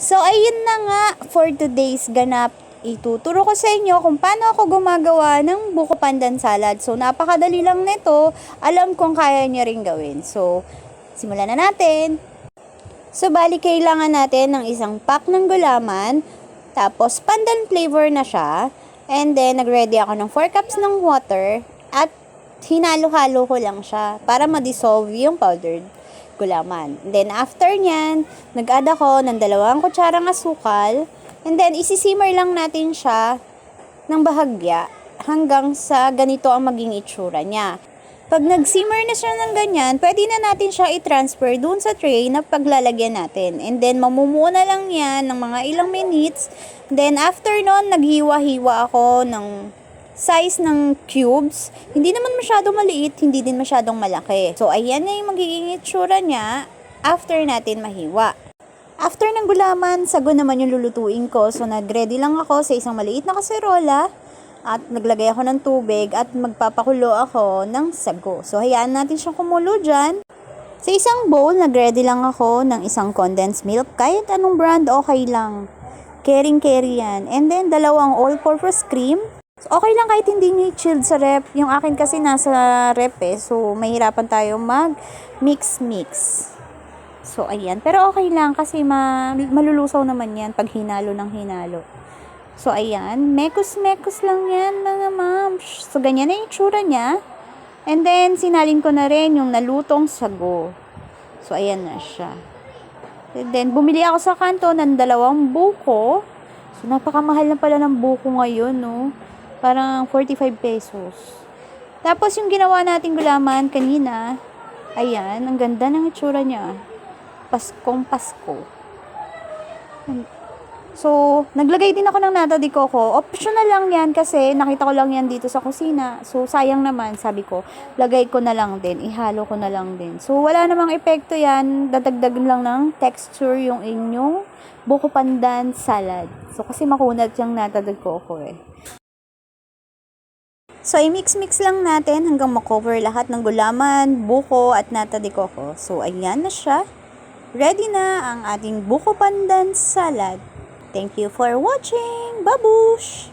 So, ayun na nga for today's ganap. Ituturo ko sa inyo kung paano ako gumagawa ng buko pandan salad. So, napakadali lang nito. Alam kong kaya niyo rin gawin. So, simulan na natin. So, bali kailangan natin ng isang pack ng gulaman. Tapos, pandan flavor na siya. And then, nag-ready ako ng 4 cups ng water. At hinalo-halo ko lang siya para ma-dissolve yung powdered gulaman. And then, after nyan, nag-add ako ng 2 kutsarang asukal. And then, isisimmer lang natin siya ng bahagya hanggang sa ganito ang maging itsura niya. Pag nag-simmer na siya ng ganyan, pwede na natin siya i-transfer dun sa tray na paglalagyan natin. And then, mamumuo na lang yan ng mga ilang minutes. Then, after nun, naghiwa-hiwa ako ng size ng cubes. Hindi naman masyadong maliit, hindi din masyadong malaki. So, ayan na yung magiging itsura niya after natin mahiwa. After ng gulaman, sago naman yung lulutuin ko. So, nag-ready lang ako sa isang maliit na kaserola at naglagay ako ng tubig at magpapakulo ako ng sago. So, hayaan natin siyang kumulo dyan. Sa isang bowl, nag-ready lang ako ng isang condensed milk. Kahit anong brand, okay lang. Caring-carry yan. And then, 2 all-purpose cream. So, okay lang kahit hindi nyo i-chilled sa rep. Yung akin kasi nasa rep So, mahirapan tayo mag-mix-mix. So, ayan. Pero okay lang kasi malulusaw naman yan pag hinalo ng hinalo. So, ayan. Mekos-mekos lang yan, mga ma'am. So, ganyan na yung itsura niya. And then, sinalin ko na rin yung nalutong sago. So, ayan na siya. And then, bumili ako sa kanto ng 2 buko. So, napakamahal na pala ng buko ngayon, no? Parang 45 pesos. Tapos, yung ginawa nating gulaman kanina, ayan, ang ganda ng itsura niya. Paskong Pasko. So, naglagay din ako ng nata de coco. Optional lang yan kasi nakita ko lang yan dito sa kusina. So, sayang naman, sabi ko, lagay ko na lang din, ihalo ko na lang din. So, wala namang epekto yan. Dadagdag lang ng texture yung inyong buko pandan salad. So, kasi makunat yung nata de coco So, i-mix-mix lang natin hanggang makover lahat ng gulaman, buko at nata de coco. So, ayan na siya. Ready na ang ating buko pandan salad. Thank you for watching. Babush!